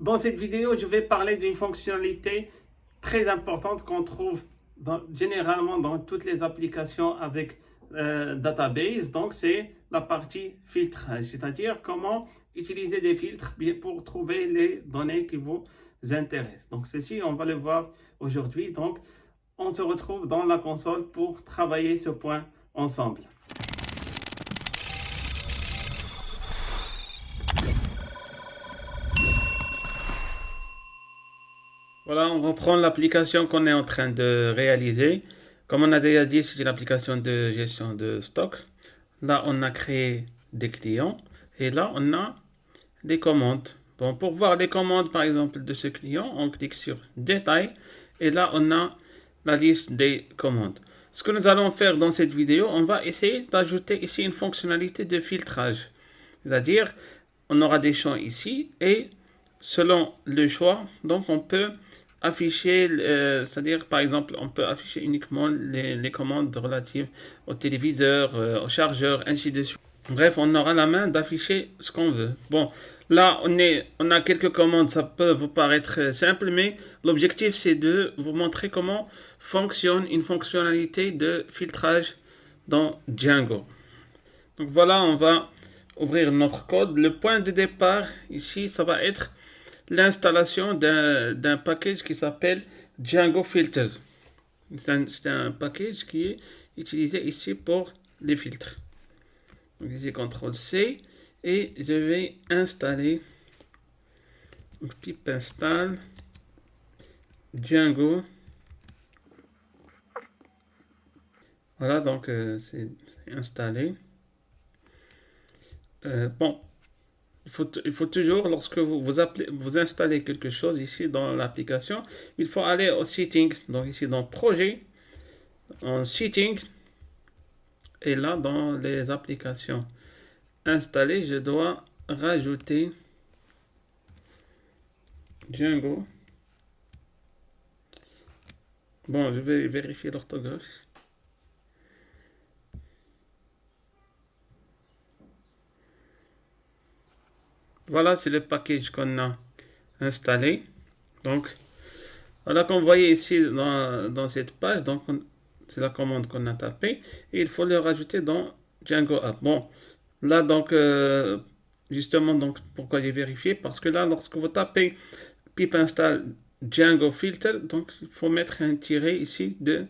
Dans cette vidéo, je vais parler d'une fonctionnalité très importante qu'on trouve généralement dans toutes les applications avec database. Donc, c'est la partie filtrage, c'est-à-dire comment utiliser des filtres pour trouver les données qui vous intéressent. Donc, ceci, on va le voir aujourd'hui. Donc, on se retrouve dans la console pour travailler ce point ensemble. Voilà, on reprend l'application qu'on est en train de réaliser. Comme on a déjà dit, c'est une application de gestion de stock. Là, on a créé des clients et là, on a des commandes. Bon, pour voir les commandes, par exemple, de ce client, on clique sur Détails et là, on a la liste des commandes. Ce que nous allons faire dans cette vidéo, on va essayer d'ajouter ici une fonctionnalité de filtrage. C'est-à-dire, on aura des champs ici et selon le choix, donc on peut afficher, c'est-à-dire par exemple, on peut afficher uniquement les commandes relatives au téléviseur, au chargeur, ainsi de suite. Bref, on aura la main d'afficher ce qu'on veut. Bon, là, on a quelques commandes, ça peut vous paraître simple, mais l'objectif, c'est de vous montrer comment fonctionne une fonctionnalité de filtrage dans Django. Donc voilà, on va ouvrir notre code. Le point de départ, ici, ça va être l'installation d'un package qui s'appelle Django Filters. C'est un package qui est utilisé ici pour les filtres. Donc ici, CTRL-C, et je vais installer, donc pip install Django. Voilà, donc c'est installé. Bon, il faut toujours, lorsque vous installez quelque chose ici dans l'application, il faut aller au Settings, donc ici dans Projet, en Settings, et là dans les applications installées, je dois rajouter Django. Bon, je vais vérifier l'orthographe. Voilà, c'est le package qu'on a installé. Donc, voilà, comme vous voyez ici dans cette page, donc c'est la commande qu'on a tapée et il faut le rajouter dans Django App. Bon, là donc justement, donc pourquoi j'ai vérifié, parce que là lorsque vous tapez pip install Django filter, donc il faut mettre un tiret ici de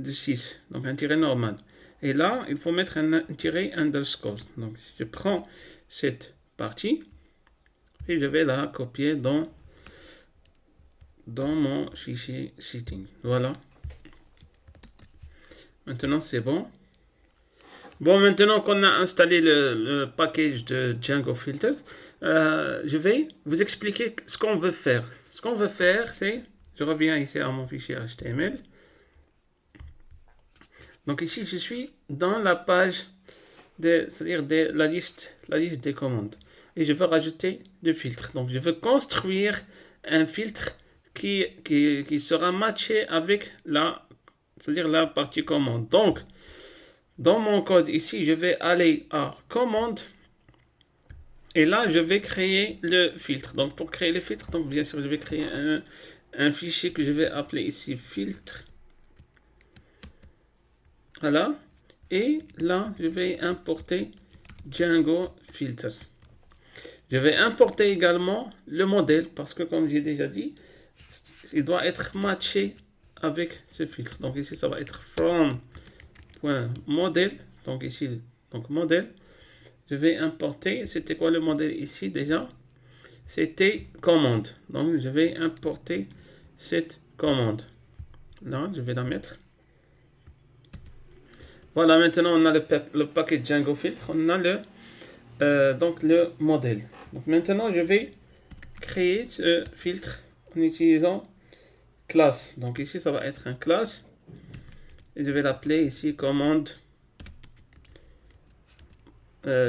6, donc un tiret normal. Et là, il faut mettre un tiret underscore. Donc je prends cette partie et je vais la copier dans mon fichier setting. Voilà. Maintenant, c'est bon. Bon, maintenant qu'on a installé le package de Django Filters, je vais vous expliquer ce qu'on veut faire. Ce qu'on veut faire, c'est, je reviens ici à mon fichier HTML. Donc ici, je suis dans la page, c'est-à-dire la liste des commandes. Et je veux rajouter des filtres. Donc je veux construire un filtre qui sera matché avec c'est-à-dire la partie commande. Donc, dans mon code ici, je vais aller à commande. Et là, je vais créer le filtre. Donc, pour créer le filtre, donc bien sûr, je vais créer un fichier que je vais appeler ici filtre. Voilà. Et là, je vais importer Django Filters. Je vais importer également le modèle parce que, comme j'ai déjà dit, il doit être matché avec ce filtre. Donc ici, ça va être from.model. Donc ici, donc modèle. Je vais importer. C'était quoi le modèle ici déjà? C'était commande. Donc je vais importer cette commande. Là, je vais la mettre. Voilà, maintenant on a le paquet Django filtre. On a donc le modèle. Donc maintenant, je vais créer ce filtre en utilisant classe. Donc ici, ça va être un classe. Et je vais l'appeler ici commande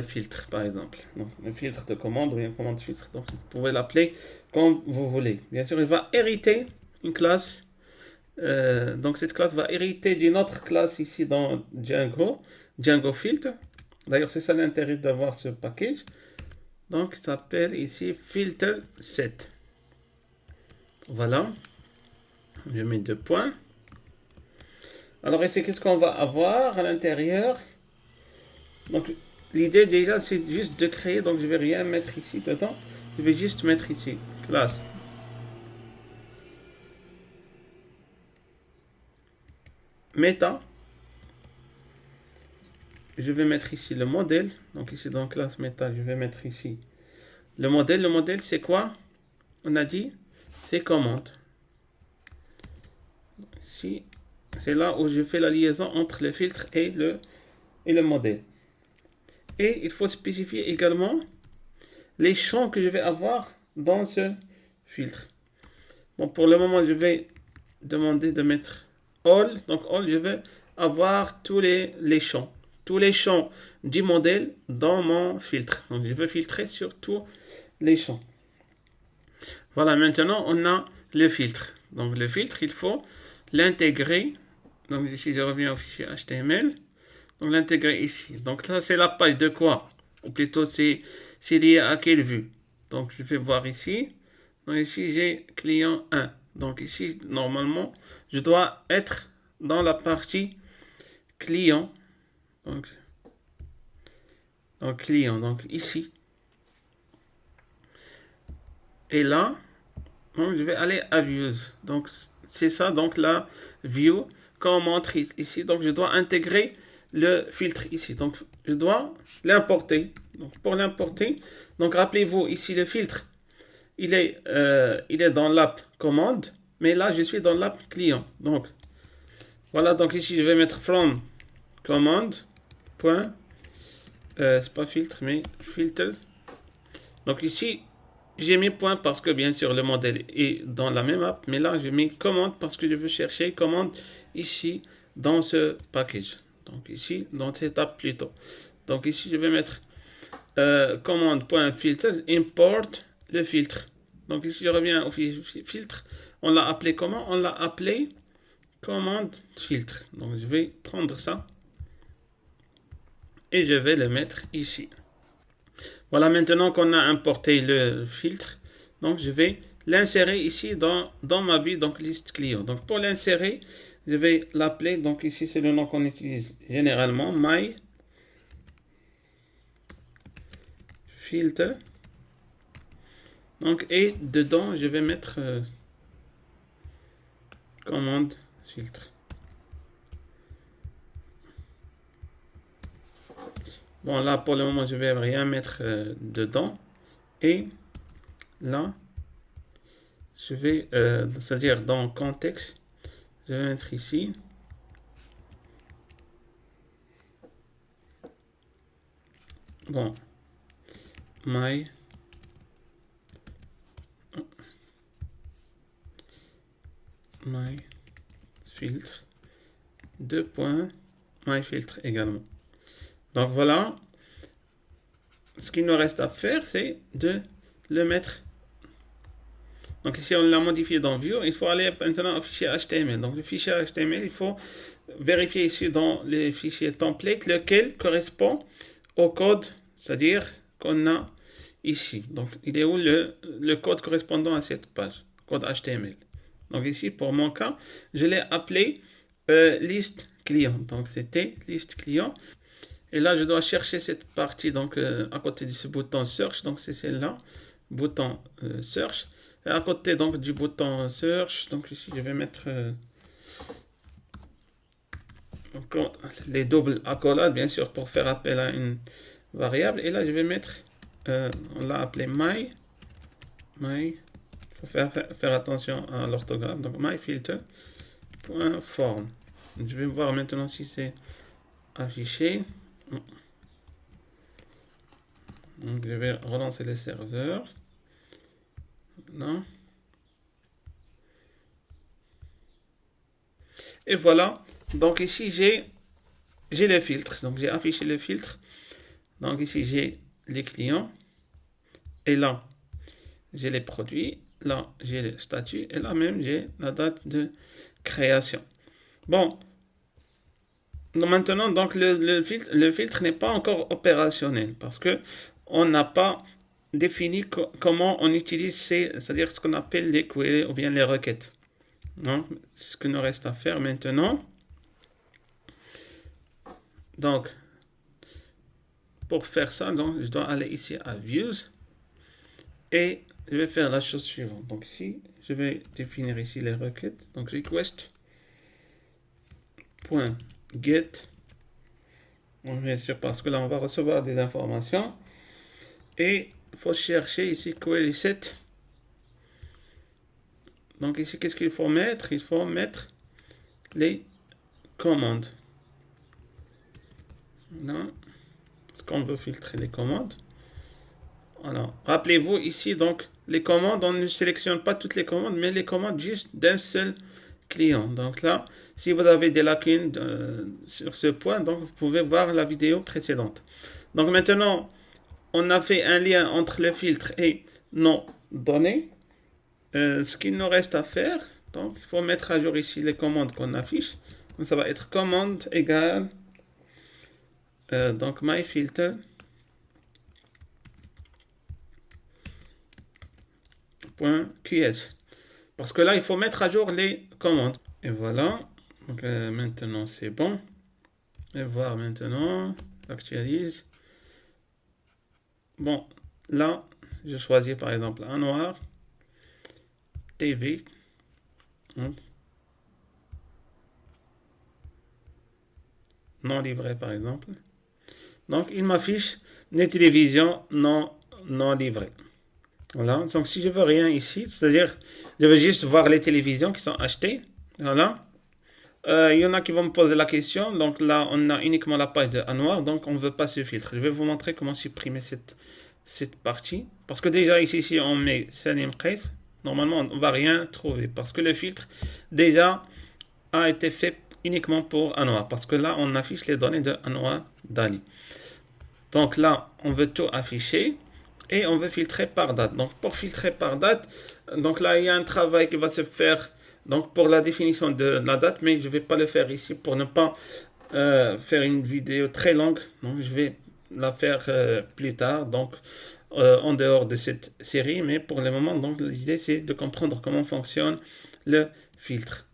filtre, par exemple. Donc un filtre de commande ou une commande filtre. Donc vous pouvez l'appeler comme vous voulez. Bien sûr, il va hériter une classe. Donc cette classe va hériter d'une autre classe ici dans Django filtre. D'ailleurs, c'est ça l'intérêt d'avoir ce package. Donc, ça s'appelle ici filter set. Voilà. Je mets 2 points. Alors ici, qu'est-ce qu'on va avoir à l'intérieur? Donc, l'idée déjà, c'est juste de créer. Donc, je vais rien mettre ici dedans. Je vais juste mettre ici, classe. Meta. Je vais mettre ici le modèle. Donc, ici dans classe meta, je vais mettre ici le modèle. Le modèle, c'est quoi? On a dit, c'est commande. Ici, c'est là où je fais la liaison entre le filtre et le modèle. Et il faut spécifier également les champs que je vais avoir dans ce filtre. Bon, pour le moment, je vais demander de mettre all. Donc, all, je vais avoir tous les champs. Tous les champs du modèle dans mon filtre. Donc, je vais filtrer sur tous les champs. Voilà, maintenant, on a le filtre. Donc, le filtre, il faut l'intégrer. Donc, ici, je reviens au fichier HTML. Donc, l'intégrer ici. Donc, ça, c'est la page de quoi? Ou plutôt, c'est lié à quelle vue? Donc, je vais voir ici. Donc, ici, j'ai client 1. Donc, ici, normalement, je dois être dans la partie client. Donc client. Donc, ici. Et là, donc, je vais aller à Views. Donc, c'est ça. Donc, la View, quand on montre ici, donc, je dois intégrer le filtre ici. Donc, je dois l'importer. Donc, pour l'importer, donc, rappelez-vous, ici, le filtre, il est dans l'app commande, mais là, je suis dans l'app client. Donc, voilà. Donc, ici, je vais mettre from commande, point, c'est pas filtre, mais filters. Donc, ici, j'ai mis point parce que bien sûr le modèle est dans la même app, mais là j'ai mis commande parce que je veux chercher commande ici dans ce package. Donc ici dans cette app plutôt. Donc ici je vais mettre commande.filters import le filtre. Donc ici je reviens au filtre. On l'a appelé comment? On l'a appelé commande filtre. Donc je vais prendre ça et je vais le mettre ici. Voilà, maintenant qu'on a importé le filtre, donc je vais l'insérer ici dans ma vue, donc liste client. Donc pour l'insérer, je vais l'appeler, donc ici c'est le nom qu'on utilise généralement, my filter. Donc et dedans, je vais mettre commande filtre. Bon, là pour le moment, je vais rien mettre dedans. Et là, je vais, c'est-à-dire dans contexte, je vais mettre ici. Bon, my filtre 2 points my filtre également. Donc voilà, ce qu'il nous reste à faire, c'est de le mettre. Donc ici on l'a modifié dans View, il faut aller maintenant au fichier HTML. Donc le fichier HTML, il faut vérifier ici dans les fichiers template lequel correspond au code, c'est-à-dire qu'on a ici. Donc il est où le code correspondant à cette page, code HTML. Donc ici pour mon cas, je l'ai appelé liste client. Donc c'était liste client. Et là, je dois chercher cette partie donc à côté de ce bouton Search. Donc c'est celle-là, bouton Search. Et à côté donc du bouton Search, donc ici je vais mettre les doubles accolades, bien sûr, pour faire appel à une variable. Et là, je vais mettre, on l'a appelé my. Il faut faire attention à l'orthographe. Donc myFilter.form. Je vais voir maintenant si c'est affiché. Donc je vais relancer le serveur. Non. Et voilà. Donc ici j'ai les filtres. Donc j'ai affiché le filtre. Donc ici j'ai les clients. Et là j'ai les produits. Là j'ai le statut. Et là même j'ai la date de création. Bon. Maintenant donc le filtre n'est pas encore opérationnel parce que on n'a pas défini comment on utilise c'est-à-dire ce qu'on appelle les queries ou bien les requêtes. Donc, c'est ce qu'il nous reste à faire maintenant. Donc, pour faire ça, donc, je dois aller ici à Views et je vais faire la chose suivante. Donc ici, je vais définir ici les requêtes. Donc request.get. Donc, bien sûr, parce que là, on va recevoir des informations. Et il faut chercher ici query set. Donc ici, qu'est-ce qu'il faut mettre? Il faut mettre les commandes. Là, parce qu'on veut filtrer les commandes. Alors, rappelez-vous ici, donc, les commandes, on ne sélectionne pas toutes les commandes, mais les commandes juste d'un seul client. Donc là, si vous avez des lacunes sur ce point, donc vous pouvez voir la vidéo précédente. Donc maintenant, on a fait un lien entre le filtre et nos données. Ce qu'il nous reste à faire, donc il faut mettre à jour ici les commandes qu'on affiche. Donc ça va être commande égale donc myFilter .qs. Parce que là, il faut mettre à jour les commandes. Et voilà. Donc maintenant, c'est bon. Et voir maintenant. Actualise. Bon, là, je choisis par exemple un noir. TV. Non livré par exemple. Donc, il m'affiche les télévisions non livrées. Voilà, donc si je veux rien ici, c'est-à-dire je veux juste voir les télévisions qui sont achetées. Voilà. Il y en a qui vont me poser la question. Donc là, on a uniquement la page de Anwar, donc on ne veut pas ce filtre. Je vais vous montrer comment supprimer cette partie. Parce que déjà ici, si on met Salim Qais, normalement on ne va rien trouver. Parce que le filtre déjà a été fait uniquement pour Anwar. Parce que là, on affiche les données de Anwar Dali. Donc là, on veut tout afficher. Et on veut filtrer par date. Donc pour filtrer par date, donc là il y a un travail qui va se faire donc pour la définition de la date, mais je ne vais pas le faire ici pour ne pas faire une vidéo très longue. Donc je vais la faire plus tard, donc en dehors de cette série, mais pour le moment, donc l'idée c'est de comprendre comment fonctionne le filtre.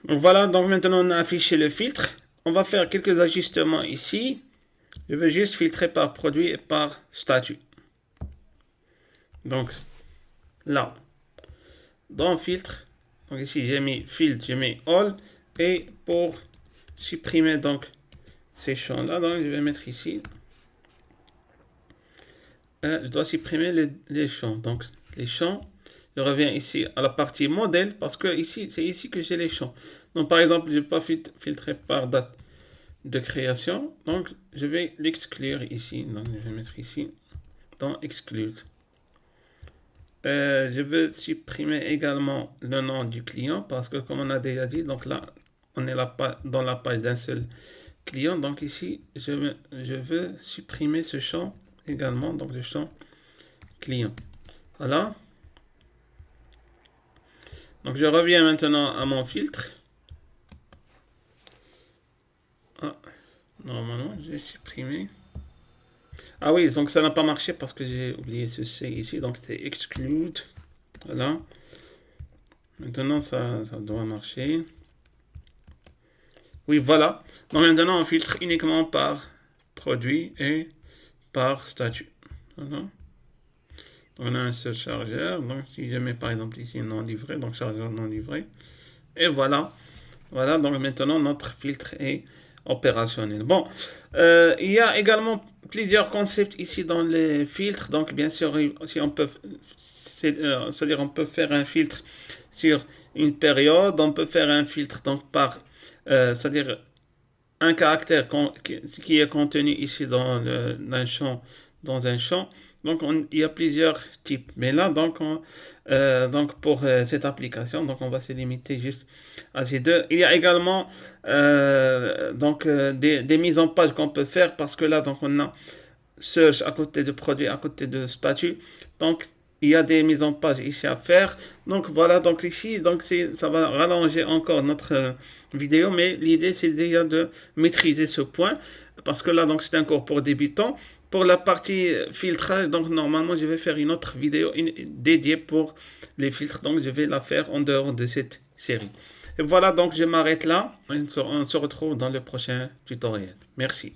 Donc voilà, donc maintenant on a affiché le filtre. On va faire quelques ajustements ici. Je veux juste filtrer par produit et par statut. Donc là, dans filtre, donc ici j'ai mis filtre, j'ai mis all, et pour supprimer donc ces champs là, donc je vais mettre ici, je dois supprimer les champs. Donc les champs, je reviens ici à la partie modèle parce que ici c'est ici que j'ai les champs. Donc par exemple, je ne vais pas filtrer par date de création, donc je vais l'exclure ici. Donc je vais mettre ici dans exclude. Je veux supprimer également le nom du client parce que comme on a déjà dit, donc là on est là dans la page d'un seul client. Donc ici je veux supprimer ce champ également, donc le champ client. Voilà. Donc je reviens maintenant à mon filtre. Ah, normalement j'ai supprimé. Ah oui, donc ça n'a pas marché parce que j'ai oublié ce C ici, donc c'était exclude. Voilà. Maintenant ça doit marcher. Oui, voilà. Donc maintenant on filtre uniquement par produit et par statut. Voilà. On a un seul chargeur. Donc si je mets par exemple ici non livré, donc chargeur non livré. Et voilà. Voilà, donc maintenant notre filtre est opérationnel. Bon, il y a également plusieurs concepts ici dans les filtres. Donc bien sûr, si on peut, c'est-à-dire on peut faire un filtre sur une période, on peut faire un filtre donc par, c'est-à-dire un caractère qui est contenu ici dans un champ, Donc il y a plusieurs types. Mais là donc pour cette application, donc on va se limiter juste à ces deux. Il y a également des mises en page qu'on peut faire parce que là donc on a search à côté de produit, à côté de statut. Donc il y a des mises en page ici à faire. Donc voilà, donc ici, donc ça va rallonger encore notre vidéo, mais l'idée c'est déjà de maîtriser ce point parce que là donc c'est un cours pour débutants. Pour la partie filtrage, donc normalement je vais faire une autre vidéo dédiée pour les filtres, donc je vais la faire en dehors de cette série. Et voilà, donc je m'arrête là. On se retrouve dans le prochain tutoriel. Merci.